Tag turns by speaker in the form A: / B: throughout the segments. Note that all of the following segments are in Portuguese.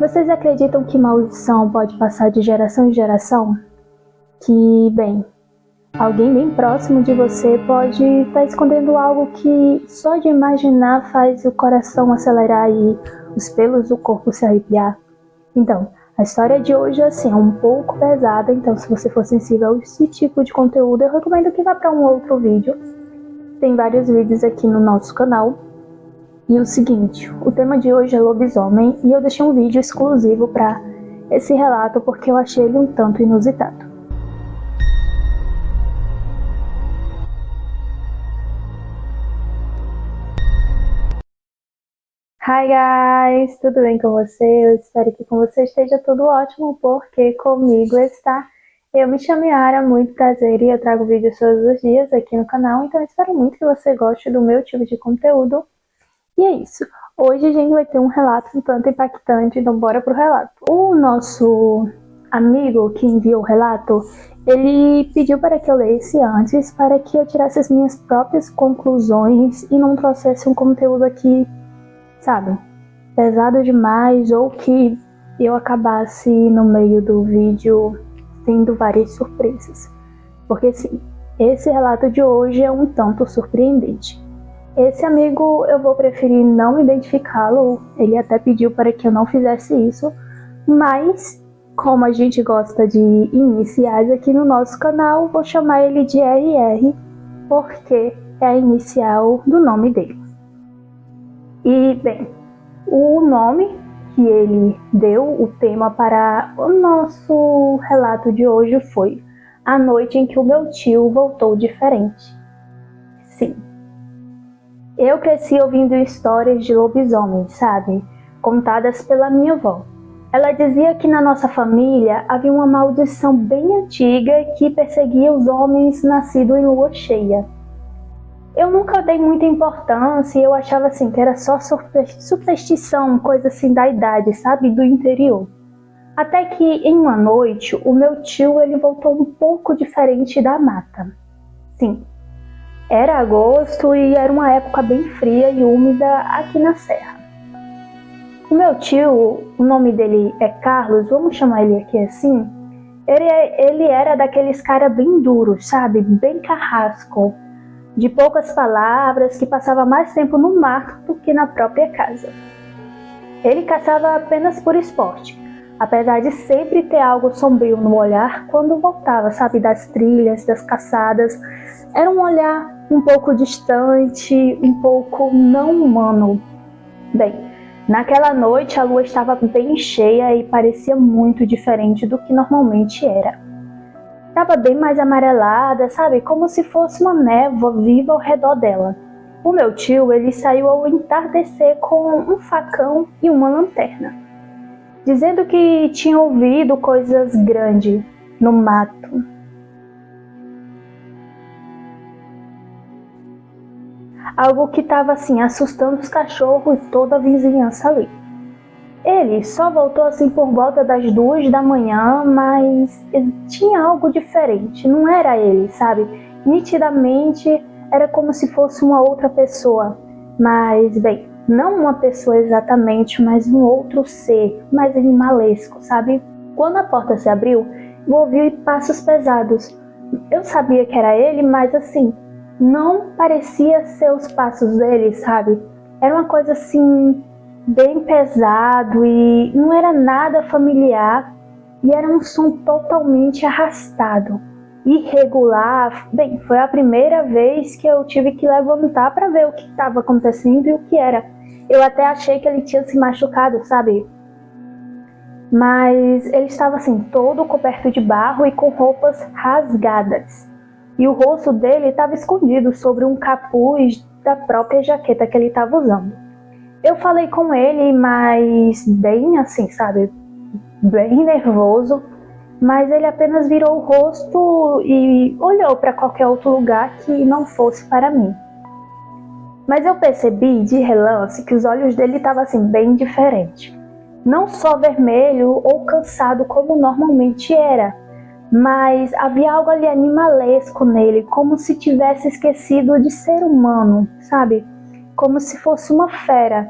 A: Vocês acreditam que maldição pode passar de geração em geração? Que, bem, alguém bem próximo de você pode estar escondendo algo que só de imaginar faz o coração acelerar e os pelos do corpo se arrepiar? Então, a história de hoje assim, é um pouco pesada, então se você for sensível a esse tipo de conteúdo, eu recomendo que vá para um outro vídeo. Tem vários vídeos aqui no nosso canal. E o seguinte, o tema de hoje é lobisomem e eu deixei um vídeo exclusivo para esse relato porque eu achei ele um tanto inusitado. Hi guys, tudo bem com você? Eu espero que com você esteja tudo ótimo, porque comigo está. Eu me chamo Yara, muito prazer, e eu trago vídeos todos os dias aqui no canal, então eu espero muito que você goste do meu tipo de conteúdo. E é isso. Hoje a gente vai ter um relato um tanto impactante, então bora pro relato. O nosso amigo que enviou o relato, ele pediu para que eu lesse antes, para que eu tirasse as minhas próprias conclusões e não trouxesse um conteúdo aqui, sabe, pesado demais, ou que eu acabasse no meio do vídeo tendo várias surpresas. Porque sim, esse relato de hoje é um tanto surpreendente. Esse amigo eu vou preferir não identificá-lo, ele até pediu para que eu não fizesse isso, mas como a gente gosta de iniciais aqui no nosso canal, vou chamar ele de RR, porque é a inicial do nome dele. E bem, o nome que ele deu, o tema para o nosso relato de hoje foi A Noite em que o Meu Tio Voltou Diferente. Sim. Eu cresci ouvindo histórias de lobisomens, sabe? Contadas pela minha avó. Ela dizia que na nossa família havia uma maldição bem antiga que perseguia os homens nascidos em lua cheia. Eu nunca dei muita importância e eu achava assim que era só superstição, coisa assim da idade, sabe? Do interior. Até que em uma noite o meu tio ele voltou um pouco diferente da mata. Sim. Era agosto e era uma época bem fria e úmida aqui na serra. O meu tio, o nome dele é Carlos, vamos chamar ele aqui assim, ele era daqueles caras bem duros, sabe? Bem carrasco, de poucas palavras, que passava mais tempo no mato do que na própria casa. Ele caçava apenas por esporte, apesar de sempre ter algo sombrio no olhar quando voltava, sabe? Das trilhas, das caçadas. Era um olhar um pouco distante, um pouco não humano. Bem, naquela noite a lua estava bem cheia e parecia muito diferente do que normalmente era. Estava bem mais amarelada, sabe? Como se fosse uma névoa viva ao redor dela. O meu tio, ele saiu ao entardecer com um facão e uma lanterna, dizendo que tinha ouvido coisas grandes no mato. Algo que estava assim assustando os cachorros e toda a vizinhança ali. Ele só voltou assim por volta das 2 da manhã, mas tinha algo diferente, não era ele, sabe? Nitidamente era como se fosse uma outra pessoa, mas bem, não uma pessoa exatamente, mas um outro ser, mais animalesco, sabe? Quando a porta se abriu, eu ouvi passos pesados. Eu sabia que era ele, mas assim, não parecia ser os passos dele, sabe? Era uma coisa assim, bem pesado e não era nada familiar. E era um som totalmente arrastado, irregular. Bem, foi a primeira vez que eu tive que levantar para ver o que estava acontecendo e o que era. Eu até achei que ele tinha se machucado, sabe? Mas ele estava assim, todo coberto de barro e com roupas rasgadas. E o rosto dele estava escondido sobre um capuz da própria jaqueta que ele estava usando. Eu falei com ele, mas bem assim, sabe? Bem nervoso. Mas ele apenas virou o rosto e olhou para qualquer outro lugar que não fosse para mim. Mas eu percebi de relance que os olhos dele estavam assim, bem diferentes. Não só vermelho ou cansado como normalmente era, mas havia algo ali animalesco nele, como se tivesse esquecido de ser humano, sabe? Como se fosse uma fera.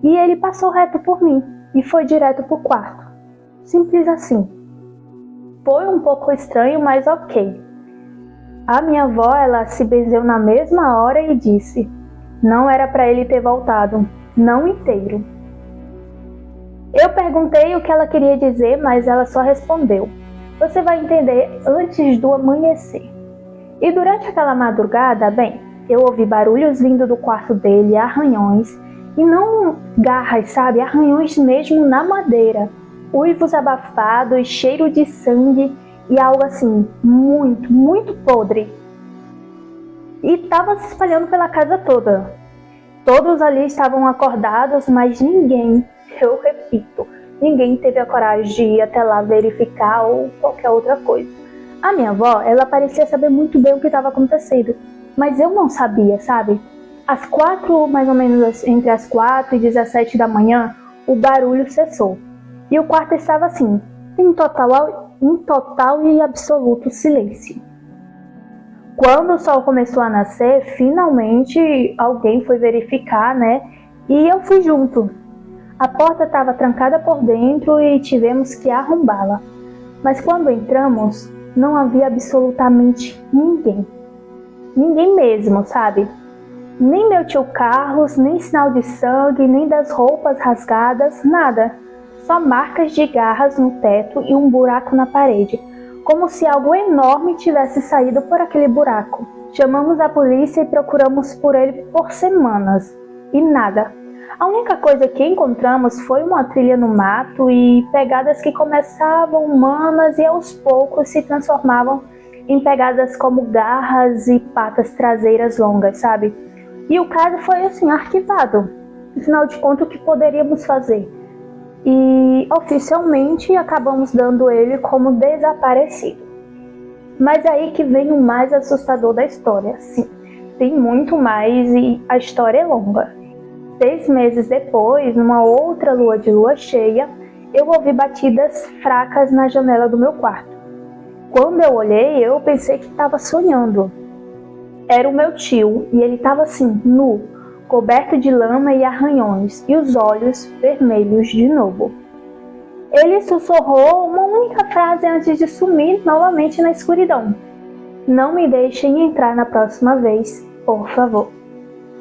A: E ele passou reto por mim, e foi direto pro quarto. Simples assim. Foi um pouco estranho, mas ok. A minha avó, ela se benzeu na mesma hora e disse: não era para ele ter voltado, não inteiro. Eu perguntei o que ela queria dizer, mas ela só respondeu: você vai entender antes do amanhecer. E durante aquela madrugada, bem, eu ouvi barulhos vindo do quarto dele, arranhões, e não garras, sabe? Arranhões mesmo na madeira, uivos abafados, cheiro de sangue e algo assim, muito, muito podre. E estava se espalhando pela casa toda. Todos ali estavam acordados, mas ninguém, eu repito, ninguém teve a coragem de ir até lá verificar ou qualquer outra coisa. A minha avó, ela parecia saber muito bem o que estava acontecendo, mas eu não sabia, sabe? Às 4, mais ou menos entre as 4 e 17 da manhã, o barulho cessou. E o quarto estava assim, em total e absoluto silêncio. Quando o sol começou a nascer, finalmente alguém foi verificar, né? E eu fui junto. A porta estava trancada por dentro e tivemos que arrombá-la. Mas quando entramos, não havia absolutamente ninguém. Ninguém mesmo, sabe? Nem meu tio Carlos, nem sinal de sangue, nem das roupas rasgadas, nada. Só marcas de garras no teto e um buraco na parede, como se algo enorme tivesse saído por aquele buraco. Chamamos a polícia e procuramos por ele por semanas, e nada. A única coisa que encontramos foi uma trilha no mato e pegadas que começavam humanas e aos poucos se transformavam em pegadas como garras e patas traseiras longas, sabe? E o caso foi assim, arquivado. Afinal de contas, o que poderíamos fazer? E oficialmente acabamos dando ele como desaparecido. Mas aí que vem o mais assustador da história. Sim, tem muito mais e a história é longa. 6 meses depois, numa outra lua de lua cheia, eu ouvi batidas fracas na janela do meu quarto. Quando eu olhei, eu pensei que estava sonhando. Era o meu tio e ele estava assim, nu, coberto de lama e arranhões, e os olhos vermelhos de novo. Ele sussurrou uma única frase antes de sumir novamente na escuridão: não me deixem entrar na próxima vez, por favor.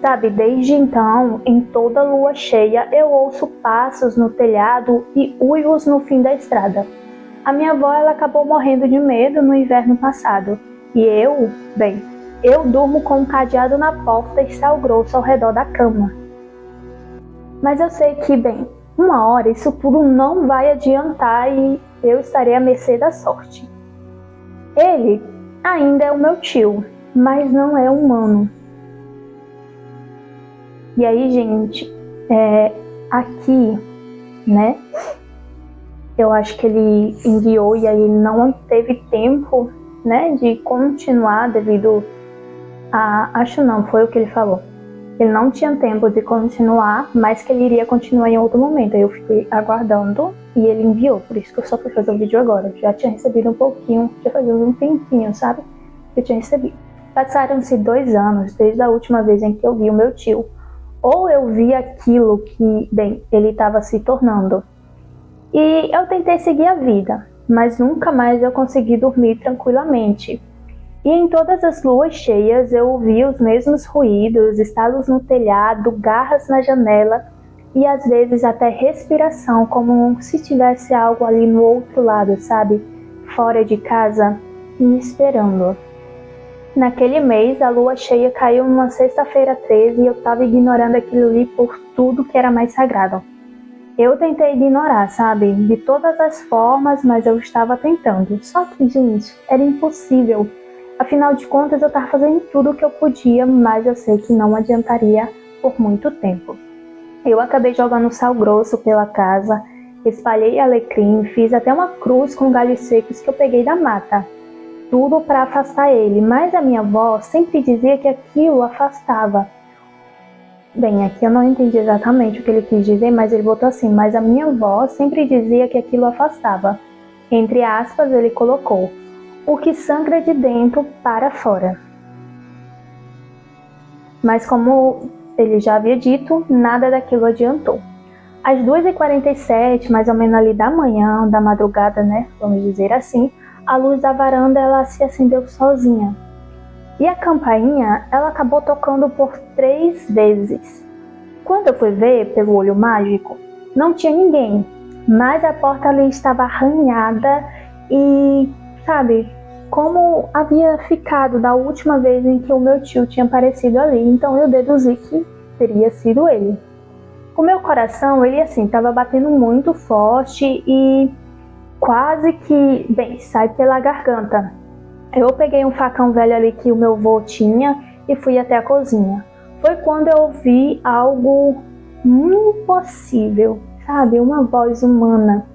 A: Sabe, desde então, em toda lua cheia, eu ouço passos no telhado e uivos no fim da estrada. A minha avó, ela acabou morrendo de medo no inverno passado. E eu durmo com um cadeado na porta e sal grosso ao redor da cama. Mas eu sei que, uma hora isso tudo não vai adiantar e eu estarei à mercê da sorte. Ele ainda é o meu tio, mas não é humano. E aí, gente, aqui, né, eu acho que ele enviou e aí ele não teve tempo, né, de continuar devido a... Acho não, foi o que ele falou. Ele não tinha tempo de continuar, mas que ele iria continuar em outro momento. Aí eu fiquei aguardando e ele enviou, por isso que eu só fui fazer o vídeo agora. Eu já tinha recebido um pouquinho, já fazia um tempinho, sabe, que eu tinha recebido. Passaram-se 2 anos desde a última vez em que eu vi o meu tio. Ou eu vi aquilo que, ele estava se tornando. E eu tentei seguir a vida, mas nunca mais eu consegui dormir tranquilamente. E em todas as luas cheias eu ouvia os mesmos ruídos, estalos no telhado, garras na janela e às vezes até respiração, como se tivesse algo ali no outro lado, sabe? Fora de casa, me esperando. Naquele mês, a lua cheia caiu numa sexta-feira 13 e eu estava ignorando aquilo ali por tudo que era mais sagrado. Eu tentei ignorar, sabe? De todas as formas, mas eu estava tentando. Só que, gente, era impossível. Afinal de contas, eu estava fazendo tudo o que eu podia, mas eu sei que não adiantaria por muito tempo. Eu acabei jogando sal grosso pela casa, espalhei alecrim, fiz até uma cruz com galhos secos que eu peguei da mata. Tudo para afastar ele, mas a minha avó sempre dizia que aquilo afastava. Aqui eu não entendi exatamente o que ele quis dizer, mas ele botou assim: mas a minha avó sempre dizia que aquilo afastava. Entre aspas, ele colocou: o que sangra de dentro para fora. Mas como ele já havia dito, nada daquilo adiantou. Às 2h47, mais ou menos ali da manhã, da madrugada, né, vamos dizer assim, a luz da varanda ela se acendeu sozinha. E a campainha, ela acabou tocando por 3 vezes. Quando eu fui ver pelo olho mágico, não tinha ninguém, mas a porta ali estava arranhada e, sabe, como havia ficado da última vez em que o meu tio tinha aparecido ali, então eu deduzi que teria sido ele. O meu coração, ele assim, estava batendo muito forte e quase que, bem, sai pela garganta. Eu peguei um facão velho ali que o meu avô tinha e fui até a cozinha. Foi quando eu ouvi algo impossível, sabe? Uma voz humana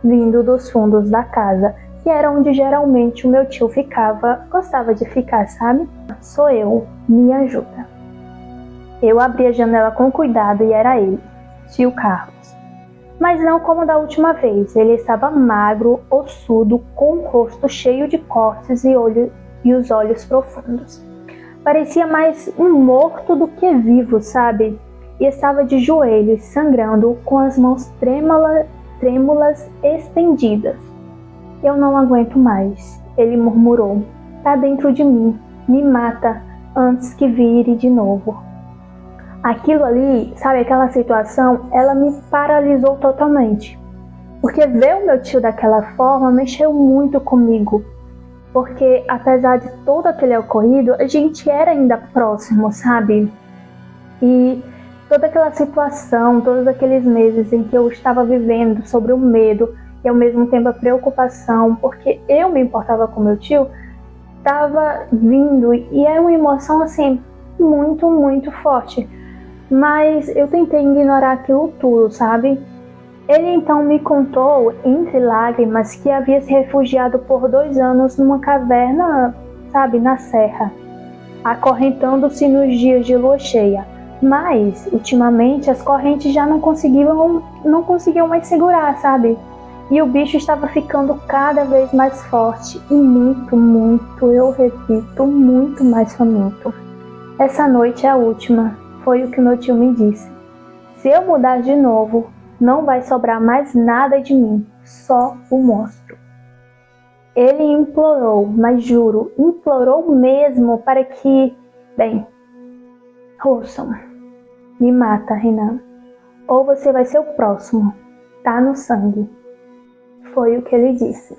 A: vindo dos fundos da casa, que era onde geralmente o meu tio gostava de ficar, sabe? Sou eu, me ajuda. Eu abri a janela com cuidado e era ele, tio Carlos. Mas não como da última vez, ele estava magro, ossudo, com o rosto cheio de cortes e os olhos profundos. Parecia mais um morto do que vivo, sabe? E estava de joelhos, sangrando, com as mãos trêmulas estendidas. Eu não aguento mais, ele murmurou. Tá dentro de mim, me mata antes que vire de novo. Aquilo ali, sabe, aquela situação, ela me paralisou totalmente. Porque ver o meu tio daquela forma mexeu muito comigo. Porque apesar de todo aquele ocorrido, a gente era ainda próximo, sabe? E toda aquela situação, todos aqueles meses em que eu estava vivendo sobre o medo e ao mesmo tempo a preocupação, porque eu me importava com meu tio, estava vindo e era uma emoção assim muito, muito forte. Mas eu tentei ignorar aquilo tudo, sabe? Ele então me contou, entre lágrimas, que havia se refugiado por 2 anos numa caverna, sabe, na serra, acorrentando-se nos dias de lua cheia. Mas, ultimamente, as correntes já não conseguiam mais segurar, sabe? E o bicho estava ficando cada vez mais forte e muito, muito, eu repito, muito mais faminto. Essa noite é a última, foi o que meu tio me disse. Se eu mudar de novo, não vai sobrar mais nada de mim, só o monstro. Ele implorou, mas juro, implorou mesmo para que, bem, ouçam, me mata, Renan, ou você vai ser o próximo, tá no sangue. Foi o que ele disse.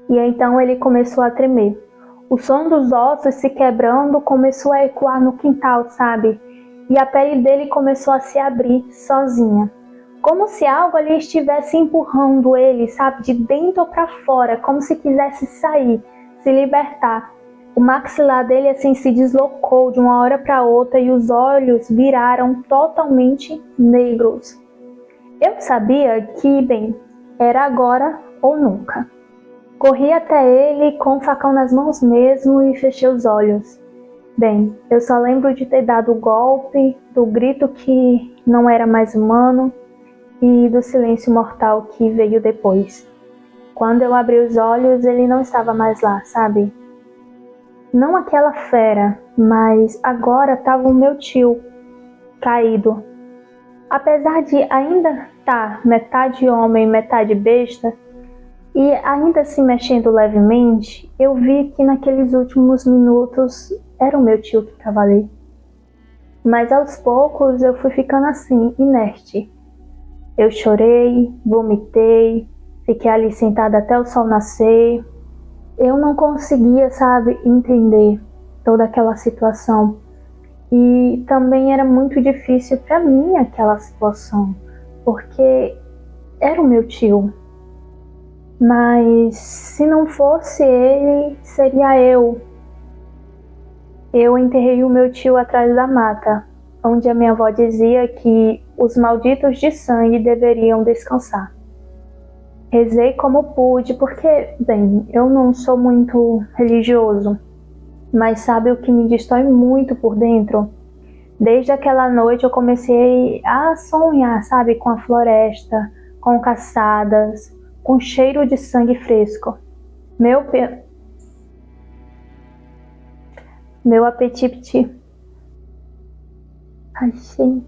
A: E então ele começou a tremer. O som dos ossos se quebrando começou a ecoar no quintal, sabe? E a pele dele começou a se abrir sozinha. Como se algo ali estivesse empurrando ele, sabe? De dentro para fora, como se quisesse sair, se libertar. O maxilar dele assim se deslocou de uma hora para outra e os olhos viraram totalmente negros. Eu sabia que, bem, era agora ou nunca. Corri até ele com o facão nas mãos mesmo e fechei os olhos. Bem, eu só lembro de ter dado o golpe, do grito que não era mais humano e do silêncio mortal que veio depois. Quando eu abri os olhos, ele não estava mais lá, sabe? Não aquela fera, mas agora estava o meu tio, caído. Apesar de ainda estar metade homem, metade besta, e ainda se mexendo levemente, eu vi que naqueles últimos minutos era o meu tio que estava ali. Mas aos poucos eu fui ficando assim, inerte. Eu chorei, vomitei, fiquei ali sentada até o sol nascer. Eu não conseguia, sabe, entender toda aquela situação. E também era muito difícil para mim aquela situação, porque era o meu tio. Mas se não fosse ele, seria eu. Eu enterrei o meu tio atrás da mata, onde a minha avó dizia que os malditos de sangue deveriam descansar. Rezei como pude, porque, bem, eu não sou muito religioso, mas sabe o que me destrói muito por dentro? Desde aquela noite eu comecei a sonhar, sabe, com a floresta, com caçadas, com cheiro de sangue fresco. Meu apetite... Ai, gente...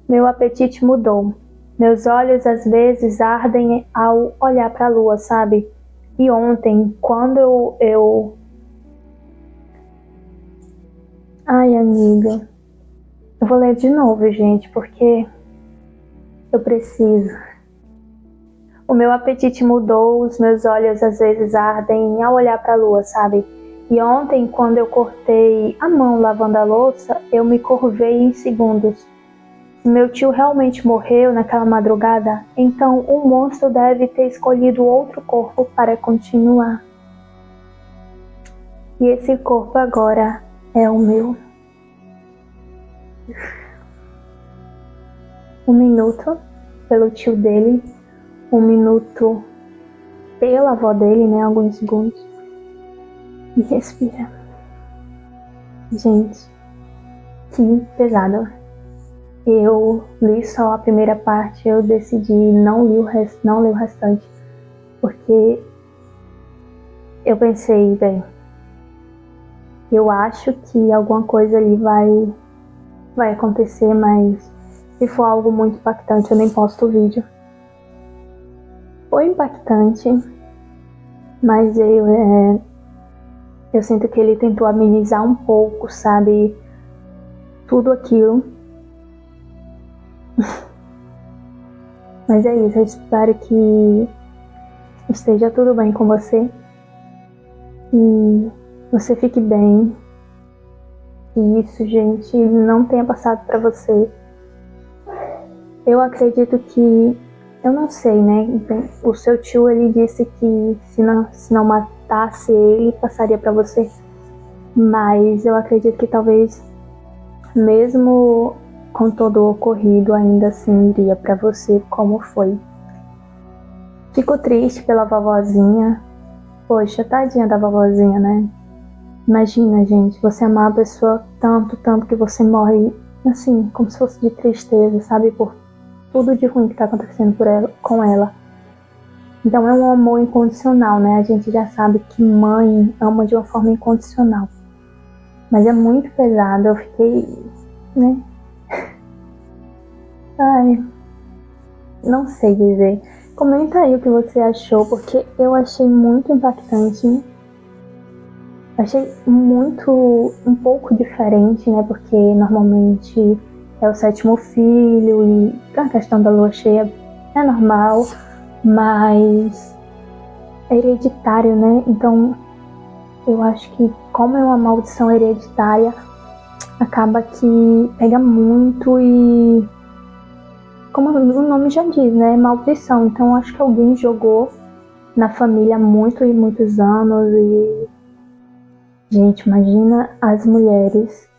A: Meu apetite mudou. Meus olhos às vezes ardem ao olhar para a lua, sabe? E ontem, quando Ai, amiga, eu vou ler de novo, gente, porque eu preciso. O meu apetite mudou, os meus olhos às vezes ardem ao olhar para a lua, sabe? E ontem, quando eu cortei a mão lavando a louça, eu me curvei em segundos. Se meu tio realmente morreu naquela madrugada, então o monstro deve ter escolhido outro corpo para continuar. E esse corpo agora é o meu. Um minuto pelo tio dele, um minuto pela avó dele, né? Alguns segundos. E respira. Gente, que pesado. Eu li só a primeira parte, eu decidi não ler o restante, porque eu pensei, bem, eu acho que alguma coisa ali vai acontecer, mas se for algo muito impactante, eu nem posto o vídeo. Foi impactante, mas eu sinto que ele tentou amenizar um pouco, sabe, tudo aquilo. Mas é isso, eu espero que esteja tudo bem com você e você fique bem. E isso, gente, não tenha passado para você. Eu acredito que, eu não sei, né? O seu tio, ele disse que se não matasse ele, passaria para você. Mas eu acredito que talvez, mesmo com todo o ocorrido, ainda assim iria para você como foi. Fico triste pela vovozinha. Poxa, tadinha da vovozinha, né? Imagina, gente, você amar a pessoa tanto que você morre, assim, como se fosse de tristeza, sabe? Por tudo de ruim que tá acontecendo com ela. Então é um amor incondicional, né? A gente já sabe que mãe ama de uma forma incondicional. Mas é muito pesado, eu fiquei, né? Ai, não sei dizer. Comenta aí o que você achou, porque eu achei muito impactante. Achei um pouco diferente, né? Porque normalmente é o 7º filho e a questão da lua cheia é normal, mas é hereditário, né? Então eu acho que como é uma maldição hereditária, acaba que pega muito e, como o nome já diz, né? Maldição. Então eu acho que alguém jogou na família há muitos anos e, gente, imagina as mulheres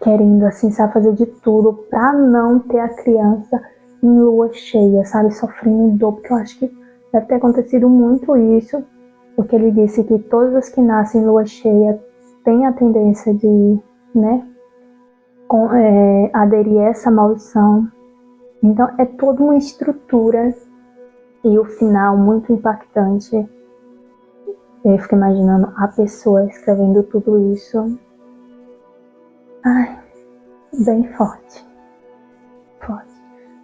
A: querendo, assim, sabe, fazer de tudo pra não ter a criança em lua cheia, sabe, sofrendo dor, porque eu acho que deve ter acontecido muito isso, porque ele disse que todos os que nascem em lua cheia têm a tendência de, né, aderir a essa maldição. Então é toda uma estrutura e o final muito impactante. Eu fico imaginando a pessoa escrevendo tudo isso. Ai, bem forte.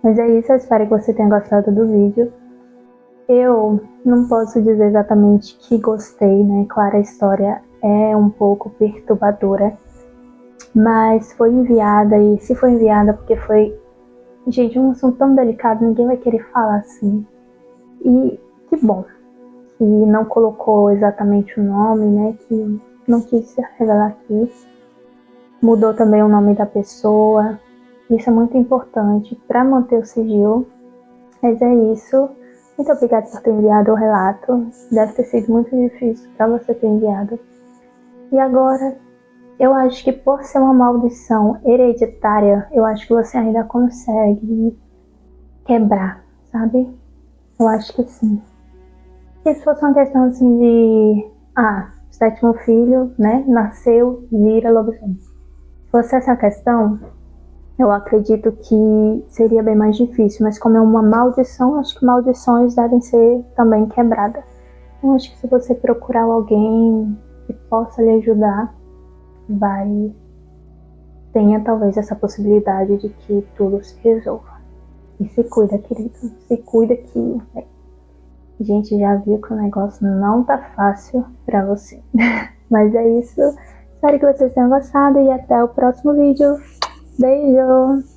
A: Mas é isso, eu espero que você tenha gostado do vídeo. Eu não posso dizer exatamente que gostei, né? Claro, a história é um pouco perturbadora, mas foi enviada, e se foi enviada porque foi, gente, um assunto tão delicado, ninguém vai querer falar assim. E que bom que não colocou exatamente o nome, né? Que não quis revelar aqui. Mudou também o nome da pessoa. Isso é muito importante para manter o sigilo. Mas é isso. Muito obrigada por ter enviado o relato. Deve ter sido muito difícil para você ter enviado. E agora, eu acho que por ser uma maldição hereditária, eu acho que você ainda consegue quebrar, sabe? Eu acho que sim. E se fosse uma questão assim de... 7º filho, né? Nasceu, vira lobisomem. Se fosse essa questão, eu acredito que seria bem mais difícil, mas como é uma maldição, acho que maldições devem ser também quebradas. Então acho que se você procurar alguém que possa lhe ajudar, vai tenha talvez essa possibilidade de que tudo se resolva. E se cuida, querido. Se cuida que a gente já viu que o negócio não tá fácil pra você. Mas é isso. Espero que vocês tenham gostado e até o próximo vídeo. Beijo!